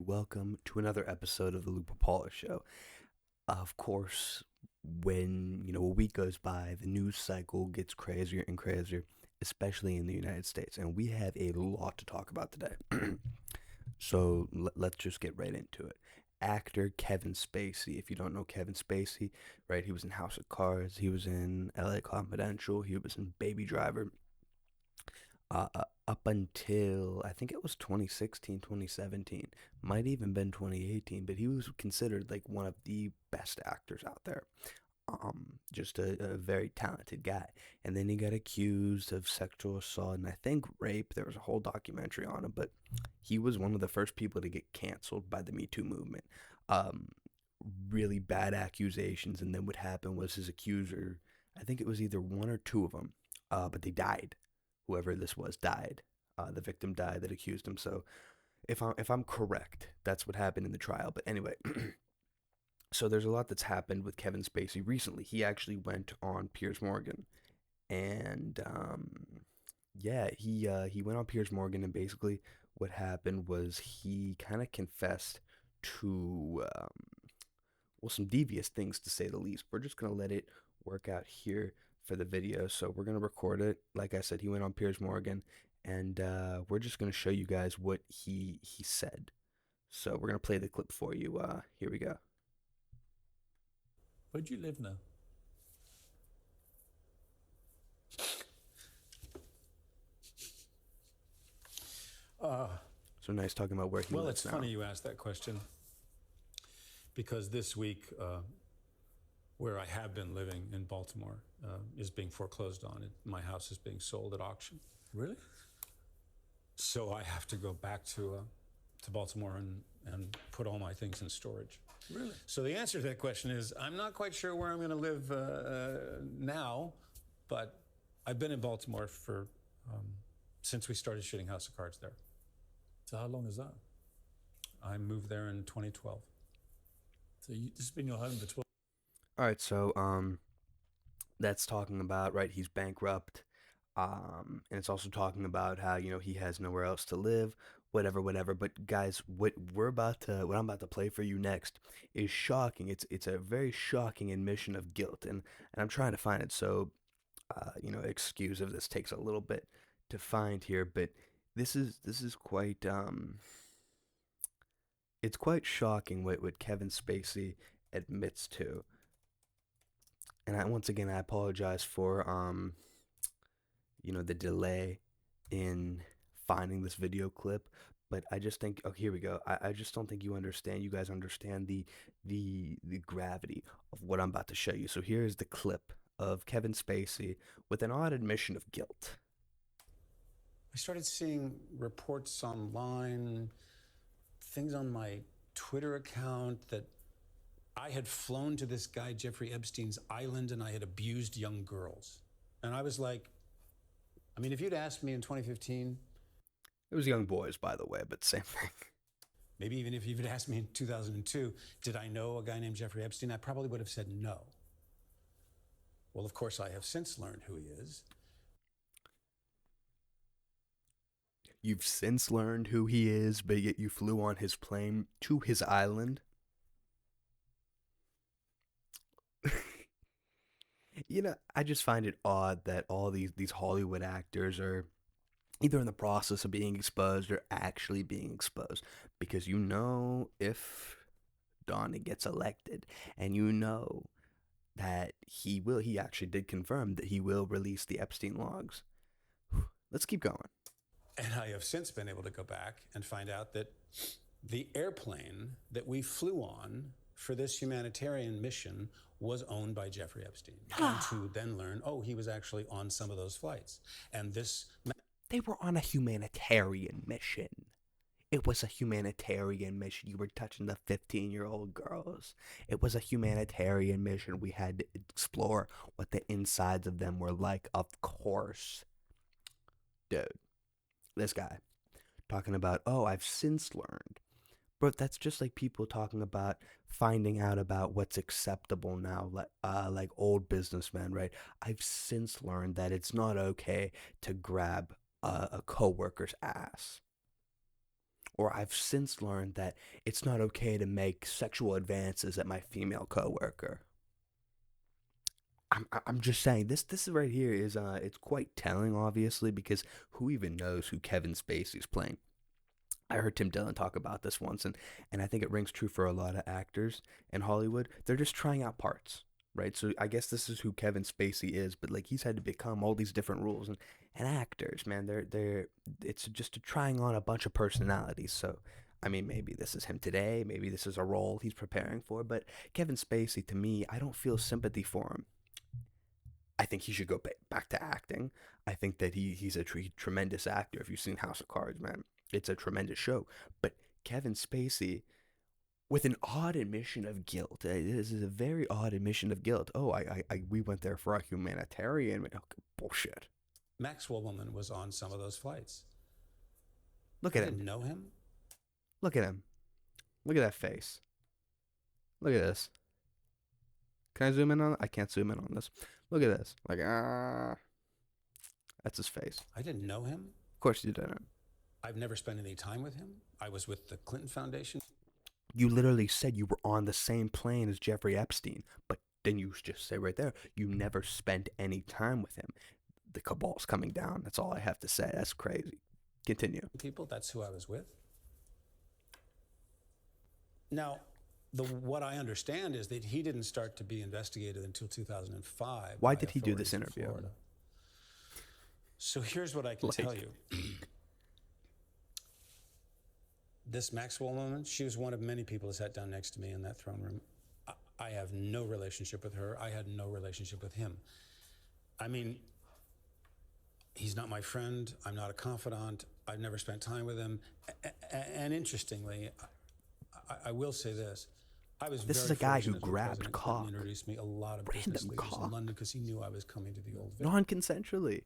welcome to another episode of the Pipala Show. Of course, when a week goes by, the news cycle gets crazier and crazier, especially in the United States, and we have a lot to talk about today. So let's just get right into it. Actor Kevin Spacey. If you don't know Kevin Spacey, right? He was in House of Cards. He was in L.A. Confidential. He was in Baby Driver. Up until I think it was 2016, 2017, might even been 2018, but he was considered like one of the best actors out there. Just a very talented guy. And then he got accused of sexual assault and I think rape. There was a whole documentary on him, but he was one of the first people to get canceled by the Me Too movement. Um, really bad accusations, and then what happened was his accuser, I think it was either one or two of them, but they died. Whoever this was died. The victim died that accused him. So if I'm correct, that's what happened in the trial. But anyway, so there's a lot that's happened with Kevin Spacey recently. He actually went on Piers Morgan, and yeah, he went on Piers Morgan, and basically what happened was he kind of confessed to well, some devious things to say the least. We're just gonna let it work out here for the video, so we're gonna record it. Like I said, he went on Piers Morgan, and we're just gonna show you guys what he said. So we're gonna play the clip for you. Here we go. Where do you live now? So nice talking about where he Well, lives it's now. funny you asked that question because this week, where I have been living in Baltimore, is being foreclosed on. My house is being sold at auction. Really? So I have to go back to Baltimore and put all my things in storage. Really? So the answer to that question is I'm not quite sure where I'm going to live now, but I've been in Baltimore for since we started shooting House of Cards there. So how long is that? I moved there in 2012. So this has been your home for 12. All right, so that's talking about, right, he's bankrupt. And it's also talking about how he has nowhere else to live, whatever. But guys, what I'm about to play for you next is shocking. It's a very shocking admission of guilt, and I'm trying to find it. So excuse if this takes a little bit to find here, but this is quite it's quite shocking what Kevin Spacey admits to. And once again, I apologize for the delay in finding this video clip, but I just think, oh, here we go. I just don't think you guys understand the gravity of what I'm about to show you. So here's the clip of Kevin Spacey with an odd admission of guilt. I started seeing reports online, things on my Twitter account that I had flown to this guy Jeffrey Epstein's island and I had abused young girls. And I was like, I mean, if you'd asked me in 2015, It was young boys, by the way, but same thing. maybe even if you'd asked me in 2002, did I know a guy named Jeffrey Epstein? I probably would have said no. Well, of course, I have since learned who he is. You've since learned who he is, but yet you flew on his plane to his island. I just find it odd that all these Hollywood actors are either in the process of being exposed or actually being exposed. Because if Donnie gets elected, and that he actually did confirm that he will release the Epstein logs. Let's keep going. And I have since been able to go back and find out that the airplane that we flew on for this humanitarian mission was owned by Jeffrey Epstein. And to then learn, he was actually on some of those flights. And They were on a humanitarian mission. It was a humanitarian mission. You were touching the 15-year-old girls. It was a humanitarian mission. We had to explore what the insides of them were like, of course. Dude, this guy talking about, I've since learned. But that's just like people talking about finding out about what's acceptable now, like old businessmen, right? I've since learned that it's not okay to grab a coworker's ass. or I've since learned that it's not okay to make sexual advances at my female coworker. I'm just saying this right here is it's quite telling, obviously, because who even knows who Kevin Spacey's playing? I heard Tim Dillon talk about this once, and I think it rings true for a lot of actors in Hollywood. They're just trying out parts, right? So I guess this is who Kevin Spacey is, but like he's had to become all these different roles, and actors, man, they're it's just a trying on a bunch of personalities. So I mean, maybe this is him today, maybe this is a role he's preparing for, but Kevin Spacey, to me, I don't feel sympathy for him. I think he should go back to acting. I think that he's a tremendous actor. If you've seen House of Cards, man, it's a tremendous show. But Kevin Spacey, with an odd admission of guilt, this is a very odd admission of guilt. Oh, we went there for a humanitarian. Okay, bullshit. Maxwell woman was on some of those flights. Look at I him. didn't know him. Look at him. Look at that face. Look at this. Can I zoom in on it? I can't zoom in on this. Look at this. Like, that's his face. I didn't know him. Of course you didn't. I've never spent any time with him. I was with the Clinton Foundation. You literally said you were on the same plane as Jeffrey Epstein, but then you just say right there, you never spent any time with him. The cabal's coming down. That's all I have to say. That's crazy. Continue. People, that's who I was with. Now, what I understand is that he didn't start to be investigated until 2005. Why did he do this interview? Florida. So here's what I can tell you. This Maxwell woman, she was one of many people who sat down next to me in that throne room. I have no relationship with her. I had no relationship with him. I mean, he's not my friend. I'm not a confidant. I've never spent time with him. And interestingly, I will say this. This is a guy who grabbed cock. He introduced me a lot of business leaders in London because he knew I was coming to the Old Vic. Non-consensually.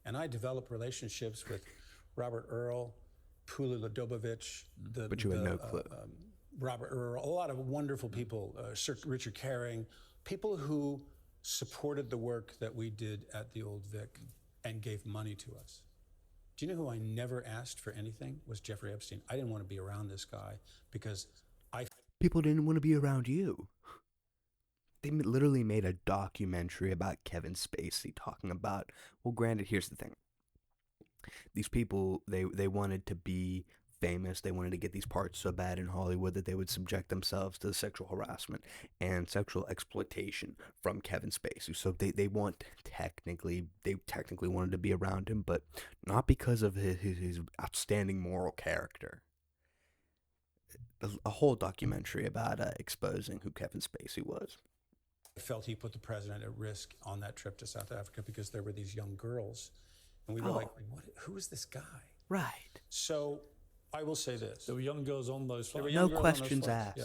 And I developed relationships with Robert Earl, Pula Ladobovich, but you had no clue. Robert Earl, a lot of wonderful people, Sir Richard Caring, people who supported the work that we did at the Old Vic and gave money to us. Do you know who I never asked for anything? Was Jeffrey Epstein. I didn't want to be around this guy because people didn't want to be around you. They literally made a documentary about Kevin Spacey talking about, well, granted, here's the thing. These people, they wanted to be famous. They wanted to get these parts so bad in Hollywood that they would subject themselves to sexual harassment and sexual exploitation from Kevin Spacey. So they technically wanted to be around him, but not because of his outstanding moral character. A whole documentary about exposing who Kevin Spacey was. I felt he put the president at risk on that trip to South Africa because there were these young girls. And we were like, who is this guy? Right. So I will say this. There were young girls on those flights. No questions asked. Yeah.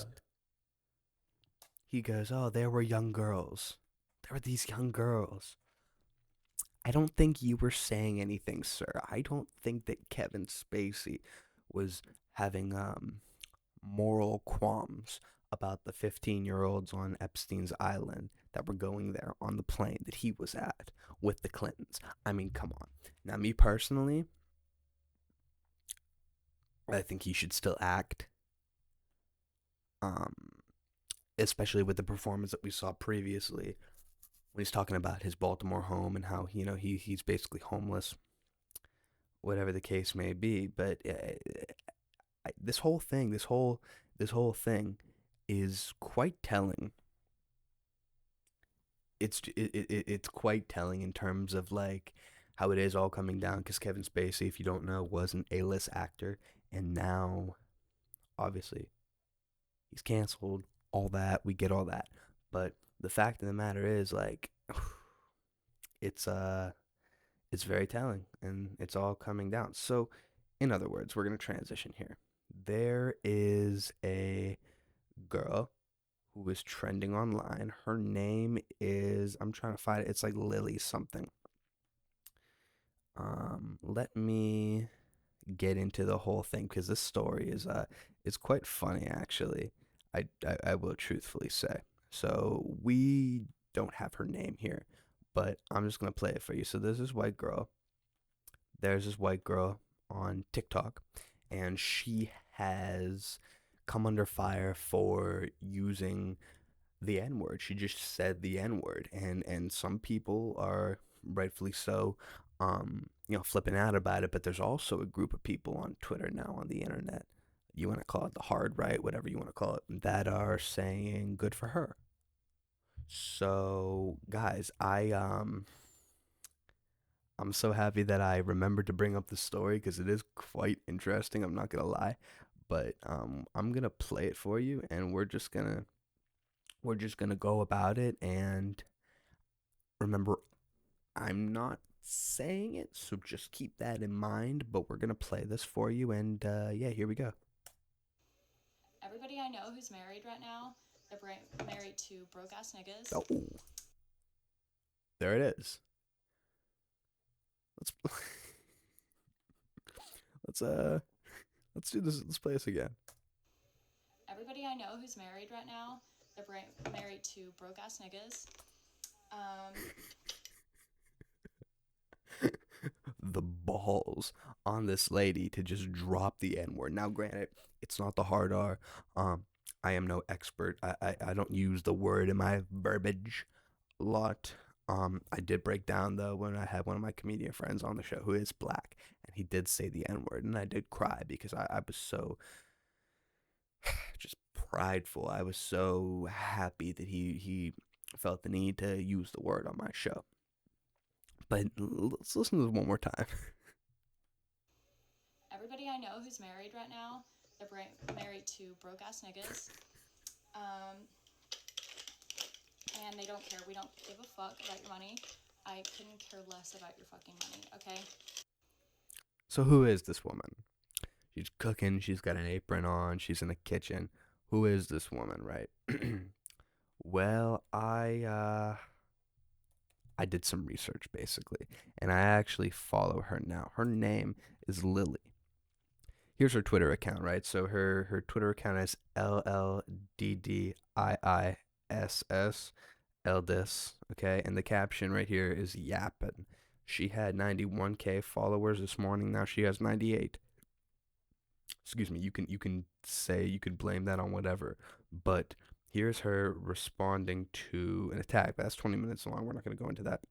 He goes, oh, there were young girls. There were these young girls. I don't think you were saying anything, sir. I don't think that Kevin Spacey was having moral qualms about the 15-year-olds on Epstein's Island that were going there on the plane that he was at with the Clintons. I mean, come on. Now, me personally, I think he should still act. Especially with the performance that we saw previously when he's talking about his Baltimore home and how, you know, he's basically homeless, whatever the case may be. But this whole thing is quite telling. It's quite telling in terms of like how it is all coming down, because Kevin Spacey, if you don't know, was an A-list actor, and now obviously he's canceled. All that, we get all that, but the fact of the matter is, like, it's very telling, and it's all coming down. So in other words, we're gonna transition here. There is a girl who is trending online. Her name is, I'm trying to find it. It's like Lily something. Let me get into the whole thing, because this story is quite funny, actually. I will truthfully say. So we don't have her name here, but I'm just gonna play it for you. So there's this white girl. There's this white girl on TikTok, and she has come under fire for using the N word. She just said the N word, and some people are rightfully so, flipping out about it. But there's also a group of people on Twitter now, on the internet, you want to call it the hard right, whatever you want to call it, that are saying good for her. So, guys, I'm so happy that I remembered to bring up the story because it is quite interesting. I'm not gonna lie, but I'm gonna play it for you, and we're just gonna go about it. And remember, I'm not saying it, so just keep that in mind. But we're gonna play this for you, and yeah, here we go. Everybody I know who's married right now, they're married to broke ass niggas. Oh, there it is. Let's let's let's do this. Let's play this again. Everybody I know who's married right now, they're married to broke ass niggas. The balls on this lady to just drop the N word. Now, granted, it's not the hard R. I am no expert. I don't use the word in my verbiage a lot. I did break down though when I had one of my comedian friends on the show who is black, and he did say the N word, and I did cry because I was so just prideful. I was so happy that he felt the need to use the word on my show. But let's listen to this one more time. Everybody I know who's married right now, they're married to broke ass niggas. And they don't care. We don't give a fuck about your money. I couldn't care less about your fucking money, okay? So who is this woman? She's cooking. She's got an apron on. She's in the kitchen. Who is this woman, right? Well, I did some research basically, and I actually follow her now. Her name is Lily. Here's her Twitter account, right? So her Twitter account is LLDDIISS Eldis, okay? And the caption right here is yappin'. She had 91K followers this morning. Now she has 98. Excuse me. You can say, you could blame that on whatever, but here's her responding to an attack. That's 20 minutes long. We're not going to go into that.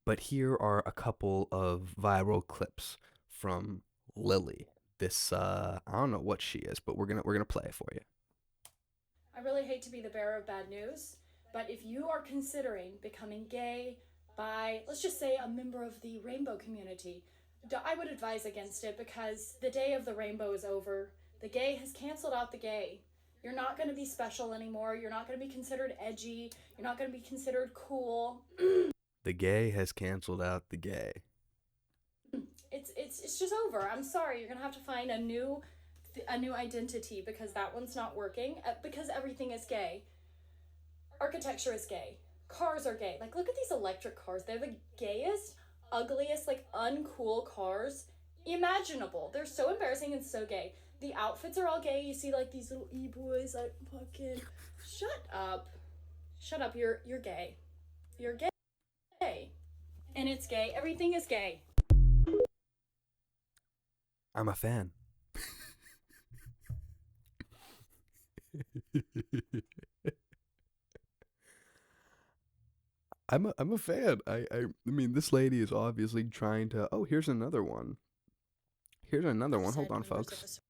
But here are a couple of viral clips from Lily. This I don't know what she is, but we're gonna play it for you. I really hate to be the bearer of bad news, but if you are considering becoming gay, bi, let's just say a member of the rainbow community, I would advise against it because the day of the rainbow is over. The gay has canceled out the gay. You're not going to be special anymore. You're not going to be considered edgy. You're not going to be considered cool. The gay has canceled out the gay. It's just over. I'm sorry. You're going to have to find a new identity because that one's not working because everything is gay. Architecture is gay. Cars are gay. Like, look at these electric cars. They're the gayest, ugliest, like, uncool cars imaginable. They're so embarrassing and so gay. The outfits are all gay. You see, like, these little e-boys, like, fucking... Shut up. Shut up. You're gay. You're gay. And it's gay. Everything is gay. I'm a fan. I'm a fan. I mean, this lady is obviously trying to. Oh, here's another one. Here's another one. Hold on, folks.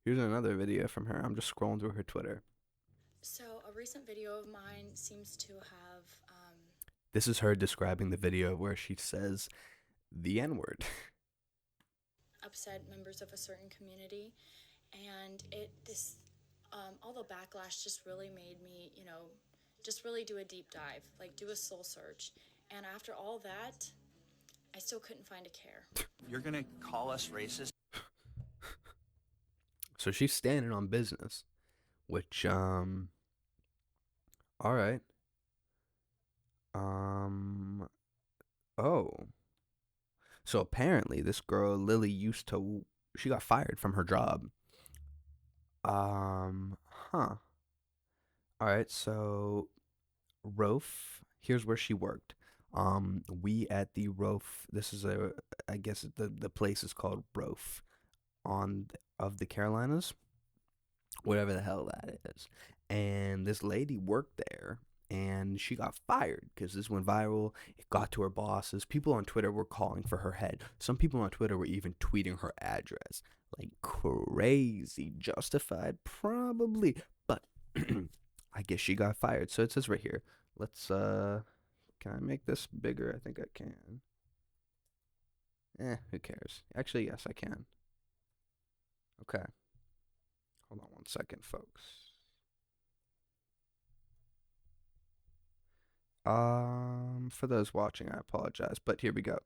Here's another video from her. I'm just scrolling through her Twitter. So a recent video of mine seems to have This is her describing the video where she says the N-word. upset members of a certain community, and all the backlash just really made me, just really do a deep dive, like do a soul search. And after all that, I still couldn't find a care. You're gonna call us racist? So she's standing on business, which all right. Oh. So apparently this girl Lily she got fired from her job. Huh. All right, so Rofe, here's where she worked. We at the Rofe, I guess the place is called Rofe. of the Carolinas, whatever the hell that is. And this lady worked there, and she got fired because this went viral. It got to her bosses. People on Twitter were calling for her head. Some people on Twitter were even tweeting her address. Like crazy. Justified? Probably. But I guess she got fired. So it says right here. Let's, can I make this bigger? I think I can. Who cares? Actually, yes, I can. Okay. Hold on one second, folks. For those watching, I apologize, but here we go.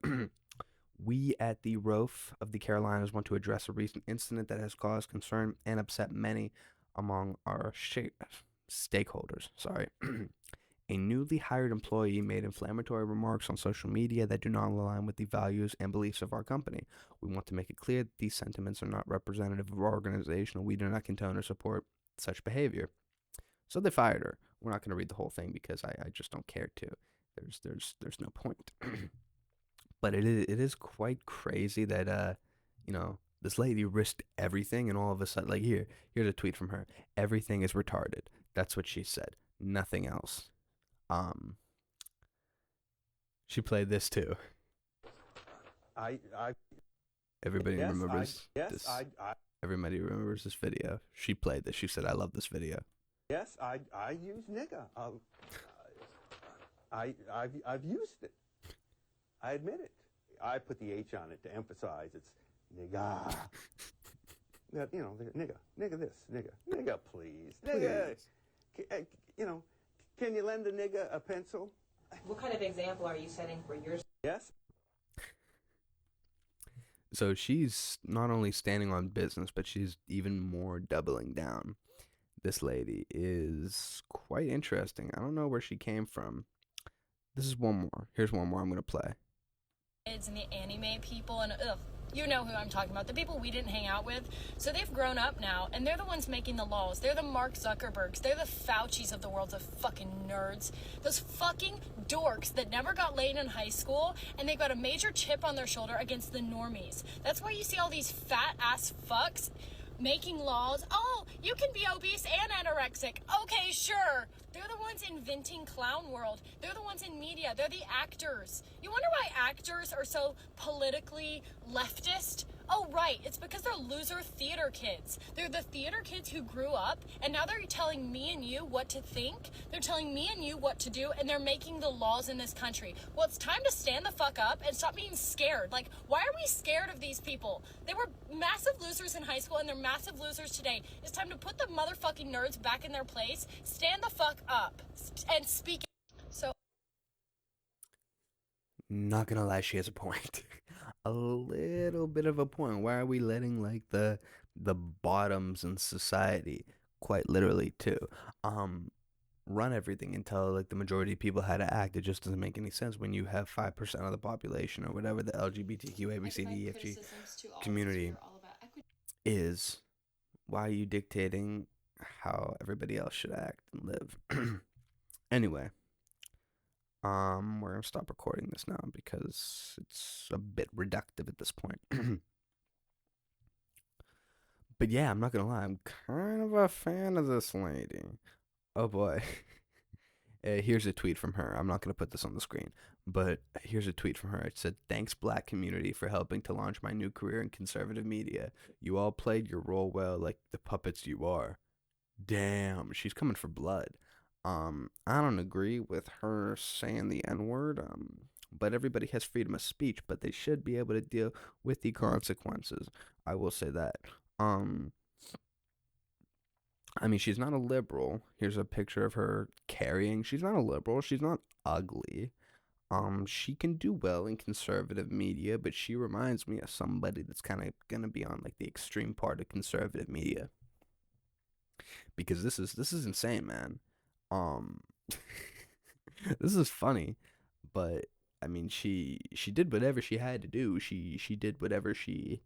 We at the ROAF of the Carolinas want to address a recent incident that has caused concern and upset many among our stakeholders. Sorry. A newly hired employee made inflammatory remarks on social media that do not align with the values and beliefs of our company. We want to make it clear that these sentiments are not representative of our organization, and we do not condone or support such behavior. So they fired her. We're not going to read the whole thing because I just don't care to. There's no point. But it is quite crazy that this lady risked everything, and all of a sudden, like, here's a tweet from her. Everything is retarded. That's what she said. Nothing else. She played this too. Everybody remembers this. Everybody remembers this video. She played this. She said, "I love this video." Yes, I use nigga. I've used it. I admit it. I put the H on it to emphasize it's nigga. That, nigga this, nigga please, nigga. Can you lend a nigga a pencil? What kind of example are you setting for yours? Yes. So she's not only standing on business, but she's even more doubling down. This lady is quite interesting. I don't know where she came from. This is one more. Here's one more I'm going to play. Kids and the anime people and you know who I'm talking about, the people we didn't hang out with. So they've grown up now, and they're the ones making the laws. They're the Mark Zuckerbergs. They're the Faucis of the world, the fucking nerds. Those fucking dorks that never got laid in high school, and they've got a major chip on their shoulder against the normies. That's why you see all these fat-ass fucks making laws. Oh, you can be obese and anorexic. Okay, sure. They're the ones inventing clown world. They're the ones in media. They're the actors. You wonder why actors are so politically leftist? Oh, right. It's because they're loser theater kids. They're the theater kids who grew up, and now they're telling me and you what to think. They're telling me and you what to do, and they're making the laws in this country. Well, it's time to stand the fuck up and stop being scared. Like, why are we scared of these people? They were massive losers in high school, and they're massive losers today. It's time to put the motherfucking nerds back in their place, stand the fuck up, and speak. So, not gonna lie, she has a point. A little bit of a point. Why are we letting like the bottoms in society, quite literally too, run everything and tell like the majority of people how to act? It just doesn't make any sense when you have 5% of the population or whatever the LGBTQ ABCDEFG community is. Why are you dictating how everybody else should act and live? Anyway. We're gonna stop recording this now because it's a bit reductive at this point. But yeah, I'm not gonna lie, I'm kind of a fan of this lady. Oh boy. Here's a tweet from her. I'm not gonna put this on the screen, but here's a tweet from her. It said, "Thanks, Black community, for helping to launch my new career in conservative media. You all played your role well, like the puppets you are." Damn, she's coming for blood. I don't agree with her saying the N-word, but everybody has freedom of speech, but they should be able to deal with the consequences. I will say that. I mean, she's not a liberal. Here's a picture of her carrying. She's not a liberal. She's not ugly. She can do well in conservative media, but she reminds me of somebody that's kind of gonna be on like the extreme part of conservative media. Because this is insane, man. This is funny, but I mean, she did whatever she had to do. She did whatever she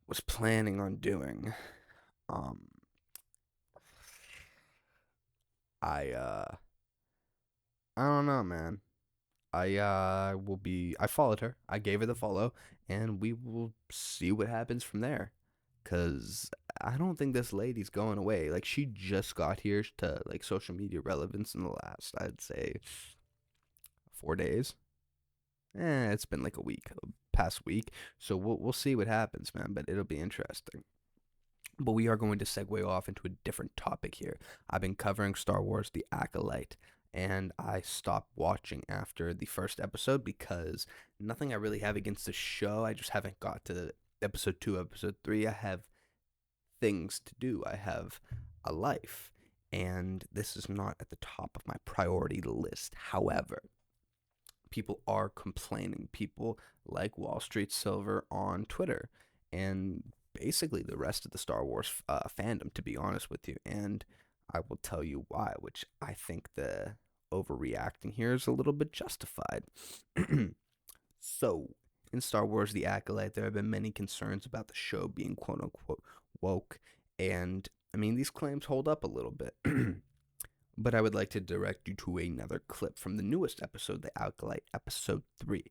was planning on doing. I don't know, man. I followed her. I gave her the follow, and we will see what happens from there. Cause I don't think this lady's going away. Like, she just got here to like social media relevance in the last, I'd say, 4 days. It's been like a week, past week. So we'll see what happens, man. But it'll be interesting. But we are going to segue off into a different topic here. I've been covering Star Wars: The Acolyte, and I stopped watching after the first episode because nothing I really have against the show. I just haven't got to episode 2, episode 3. I have things to do. I have a life, and this is not at the top of my priority list. However, people are complaining. People like Wall Street Silver on Twitter, and basically the rest of the Star Wars fandom, to be honest with you. And I will tell you why, which I think the overreacting here is a little bit justified. So, in Star Wars: The Acolyte, there have been many concerns about the show being quote-unquote woke, and, I mean, these claims hold up a little bit. But I would like to direct you to another clip from the newest episode, The Acolyte, episode 3,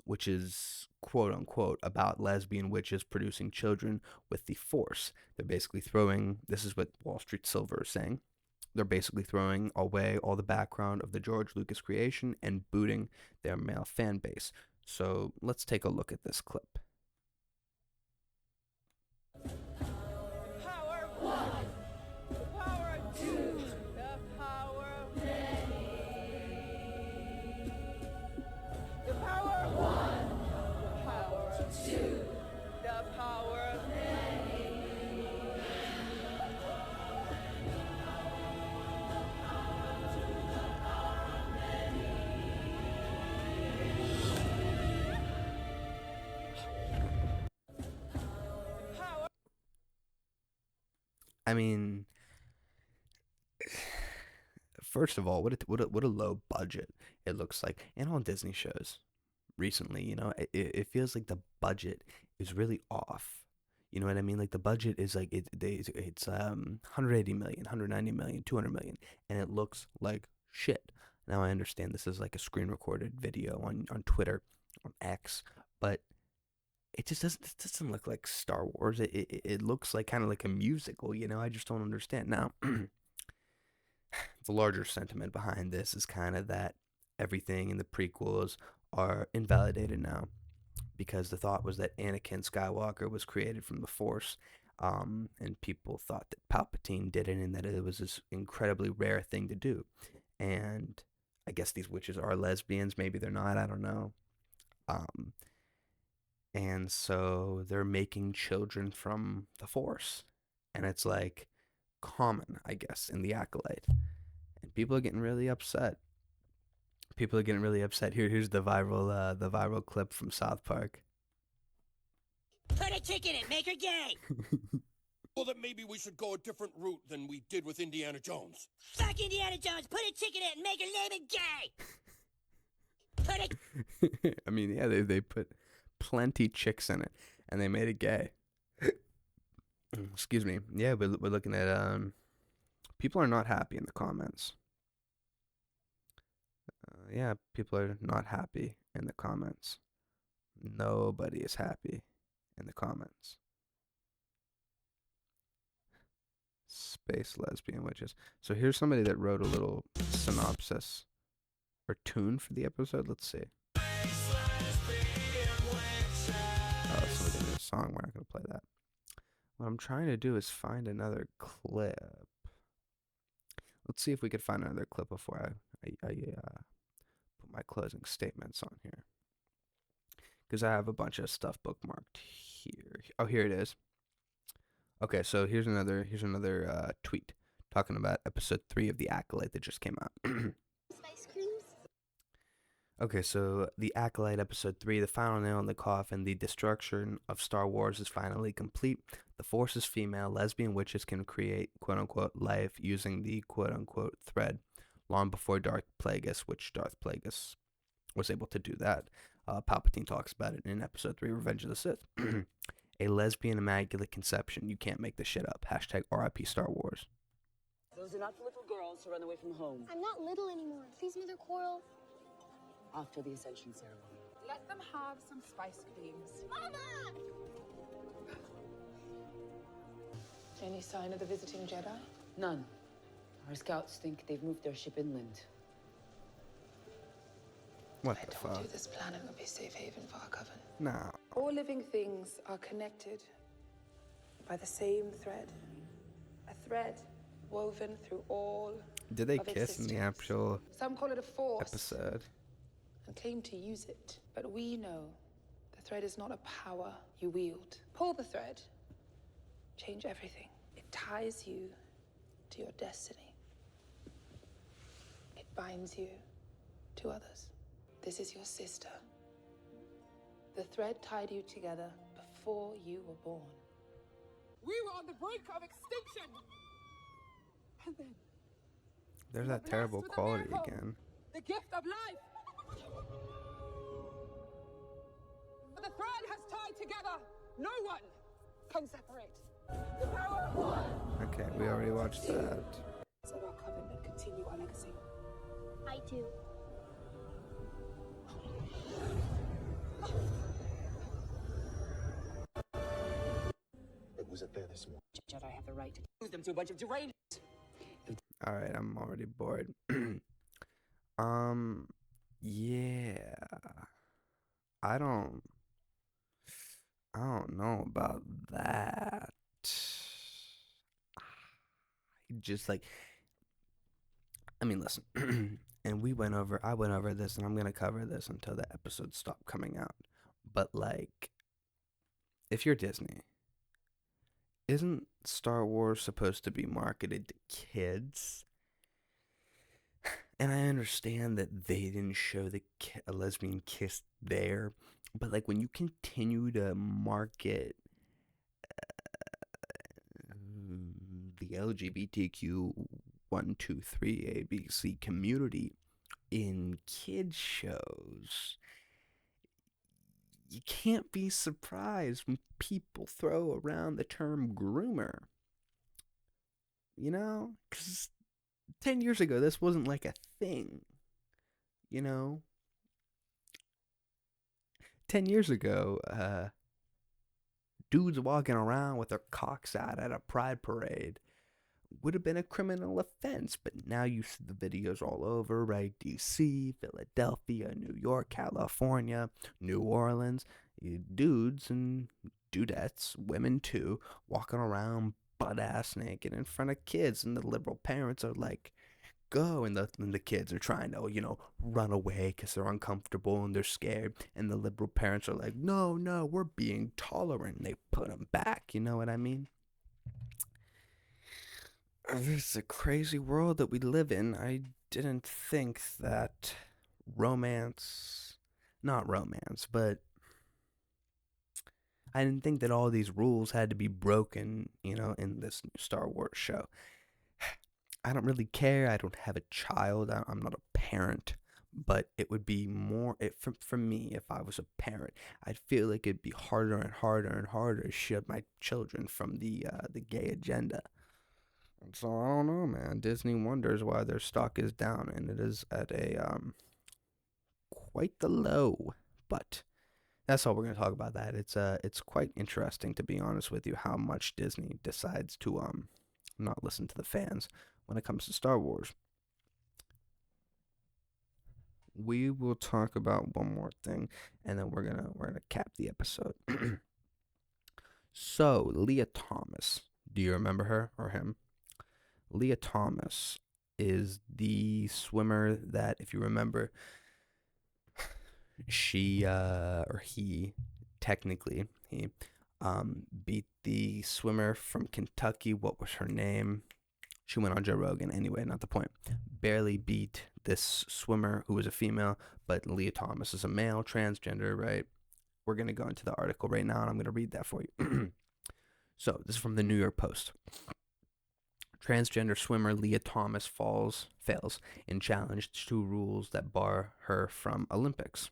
which is, quote-unquote, about lesbian witches producing children with the Force. They're basically throwing, this is what Wall Street Silver is saying, they're basically throwing away all the background of the George Lucas creation and booting their male fan base. So let's take a look at this clip. Power one, power two, the power of many. The power one, the power of two, the power of many. I mean, first of all, what a low budget it looks like. And on Disney shows recently, it feels like the budget is really off. You know what I mean? Like, the budget is like it's 180 million, 190 million, 200 million, and it looks like shit. Now I understand this is like a screen recorded video on Twitter, on X, but it doesn't look like Star Wars. It looks like kind of like a musical, I just don't understand. Now, the larger sentiment behind this is kind of that everything in the prequels are invalidated now, because the thought was that Anakin Skywalker was created from the Force, and people thought that Palpatine did it, and that it was this incredibly rare thing to do. And I guess these witches are lesbians. Maybe they're not. I don't know. And so they're making children from the Force. And it's like common, I guess, in The Acolyte. And people are getting really upset. Here's the viral clip from South Park. Put a chick in it, make her gay. Well, then maybe we should go a different route than we did with Indiana Jones. Fuck Indiana Jones, put a chick in it and make her name it gay. I mean, yeah, they put plenty chicks in it, and they made it gay. Excuse me. Yeah, we're looking at people are not happy in the comments. Yeah, people are not happy in the comments. Nobody is happy in the comments. Space lesbian witches. So here's somebody that wrote a little synopsis or tune for the episode. Let's see. Oh, so we're gonna do a song. We're not gonna play that. What I'm trying to do is find another clip. Let's see if we could find another clip before I put my closing statements on here, because I have a bunch of stuff bookmarked here. Oh, here it is. Okay, so here's another tweet talking about episode 3 of The Acolyte that just came out. Okay, so The Acolyte episode 3, the final nail in the coffin, the destruction of Star Wars is finally complete. The Force is female. Lesbian witches can create quote-unquote life using the quote-unquote thread long before Darth Plagueis, which Darth Plagueis was able to do that. Palpatine talks about it in episode 3, Revenge of the Sith. A lesbian immaculate conception. You can't make this shit up. Hashtag RIP Star Wars. Those are not the little girls who run away from home. I'm not little anymore. Please, Mother Coral. after the Ascension ceremony. Let them have some spice creams. Mama! Any sign of the visiting Jedi? None. Our scouts think they've moved their ship inland. What I the told fuck? you this planet would be safe haven for our coven. Nah. All living things are connected by the same thread. A thread woven through all Did they of kiss in the existence. actual Some call it a force episode? and claim to use it. But we know the thread is not a power you wield. Pull the thread, change everything. It ties you to your destiny. It binds you to others. This is your sister. The thread tied you together before you were born. We were on the brink of extinction. And then There's we were that terrible blessed with a quality miracle, again. the gift of life. The thread has tied together. No one can separate. The power of one. Okay, we already watched that. So our coven and continue our legacy. I do. It wasn't there this morning. Jedi have the right to lose them to a bunch of deranged. All right, I'm already bored. Yeah. I don't know about that. Just like, I mean, listen. And I went over this, and I'm gonna cover this until the episodes stop coming out. But like, if you're Disney, isn't Star Wars supposed to be marketed to kids? And I understand that they didn't show a lesbian kiss there, but like when you continue to market the LGBTQ 1, 2, 3 ABC community in kids shows, you can't be surprised when people throw around the term groomer. You know? Because 10 years ago, this wasn't like a thing. You know? 10 years ago, dudes walking around with their cocks out at a pride parade would have been a criminal offense. But now you see the videos all over, right? DC, Philadelphia, New York, California, New Orleans. Dudes and dudettes, women too, walking around butt-ass naked in front of kids. And the liberal parents are like, go. And the kids are trying to, run away because they're uncomfortable and they're scared. And the liberal parents are like, no, we're being tolerant. And they put them back. You know what I mean? This is a crazy world that we live in. I didn't think that not romance, but I didn't think that all these rules had to be broken, in this new Star Wars show. I don't really care. I don't have a child. I'm not a parent. But it would be more, for me, if I was a parent, I'd feel like it'd be harder and harder and harder to shield my children from the gay agenda. And so I don't know, man. Disney wonders why their stock is down, and it is at a quite the low. But that's all we're gonna talk about. That it's quite interesting, to be honest with you, how much Disney decides to not listen to the fans when it comes to Star Wars. We will talk about one more thing, and then we're gonna cap the episode. So Leah Thomas, do you remember her or him? Leah Thomas is the swimmer that, if you remember, she or he, technically he, beat the swimmer from Kentucky. What was her name? She went on Joe Rogan. Anyway, not the point. Barely beat this swimmer who was a female, but Leah Thomas is a male, transgender, right? We're going to go into the article right now, and I'm going to read that for you. So, this is from the New York Post. Transgender swimmer Leah Thomas fails in challenge to rules that bar her from Olympics.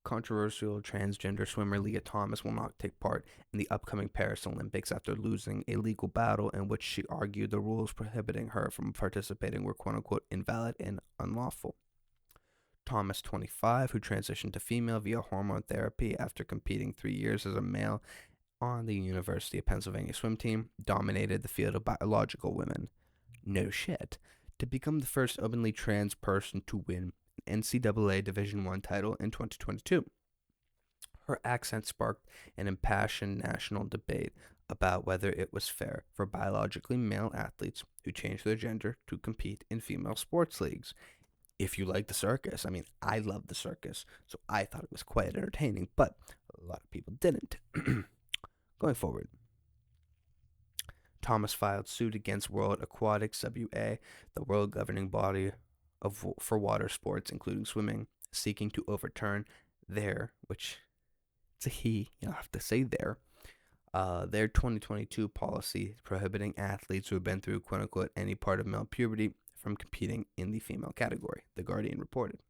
Controversial transgender swimmer Leah Thomas will not take part in the upcoming Paris Olympics after losing a legal battle in which she argued the rules prohibiting her from participating were quote-unquote invalid and unlawful. Thomas, 25, who transitioned to female via hormone therapy after competing 3 years as a male on the University of Pennsylvania swim team, dominated the field of biological women. No shit. To become the first openly trans person to win an NCAA Division I title in 2022. Her accent sparked an impassioned national debate about whether it was fair for biologically male athletes who changed their gender to compete in female sports leagues. If you like the circus, I mean, I love the circus, so I thought it was quite entertaining, but a lot of people didn't. Going forward, Thomas filed suit against World Aquatics WA, the world governing body for water sports, including swimming, seeking to overturn which it's a he, you don't have to say their 2022 policy prohibiting athletes who have been through quote-unquote any part of male puberty from competing in the female category, The Guardian reported.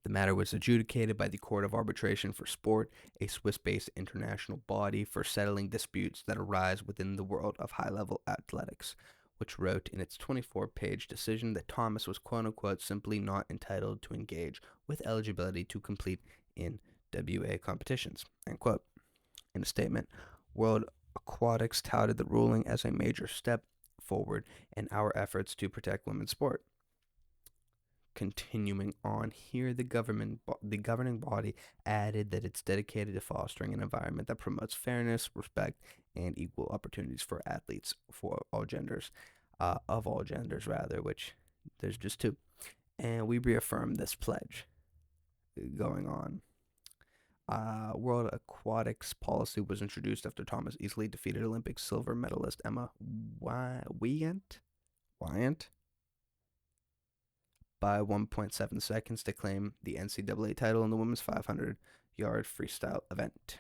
The matter was adjudicated by the Court of Arbitration for Sport, a Swiss-based international body for settling disputes that arise within the world of high-level athletics, which wrote in its 24-page decision that Thomas was quote-unquote simply not entitled to engage with eligibility to compete in WA competitions, end quote. In a statement, World Aquatics touted the ruling as a major step forward in our efforts to protect women's sport. Continuing on here, the governing body added that it's dedicated to fostering an environment that promotes fairness, respect, and equal opportunities for athletes for all genders, of all genders rather, which there's just two. And we reaffirm this pledge going on. World Aquatics policy was introduced after Thomas easily defeated Olympic silver medalist Emma Wyant by 1.7 seconds to claim the NCAA title in the women's 500-yard freestyle event.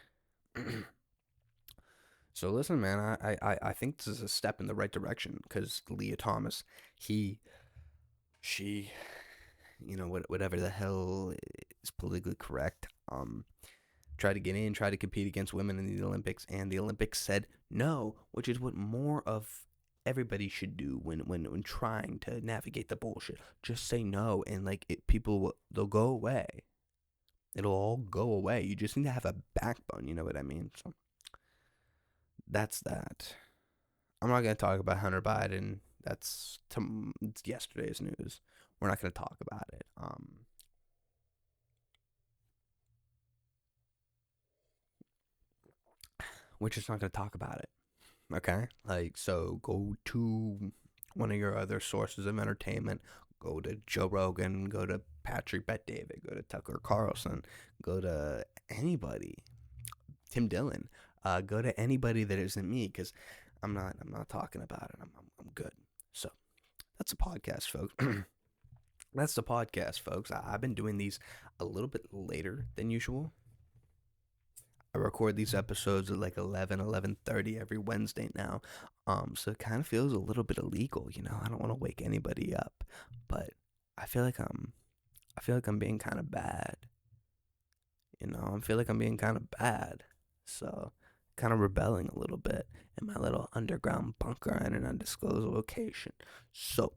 So listen, man, I think this is a step in the right direction because Leah Thomas, she, whatever the hell is politically correct, tried to get in, tried to compete against women in the Olympics, and the Olympics said no, which is what more of everybody should do when trying to navigate the bullshit. Just say no, and they'll go away. It'll all go away. You just need to have a backbone, you know what I mean? So that's that. I'm not going to talk about Hunter Biden. That's yesterday's news. We're not going to talk about it. We're just not going to talk about it. Okay? So go to one of your other sources of entertainment. Go to Joe Rogan. Go to Patrick Bet-David. Go to Tucker Carlson. Go to anybody. Tim Dillon. Go to anybody that isn't me, because I'm not talking about it. I'm good. So that's a podcast, folks. That's the podcast, folks. I've been doing these a little bit later than usual. I record these episodes at 11:30 every Wednesday now. So it kind of feels a little bit illegal, I don't want to wake anybody up, but I feel like I'm being kind of bad. I feel like I'm being kind of bad. So kind of rebelling a little bit in my little underground bunker in an undisclosed location. So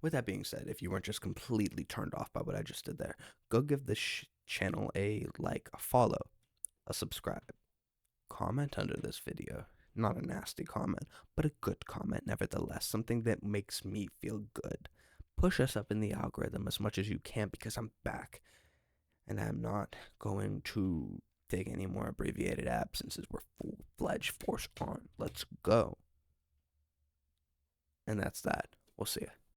with that being said, if you weren't just completely turned off by what I just did there, go give this channel a like, a follow, a subscribe, comment under this video. Not a nasty comment, but a good comment nevertheless, something that makes me feel good. Push us up in the algorithm as much as you can, because I'm back and I'm not going to take any more abbreviated absences. We're full-fledged force on. Let's go. And that's that. We'll see ya.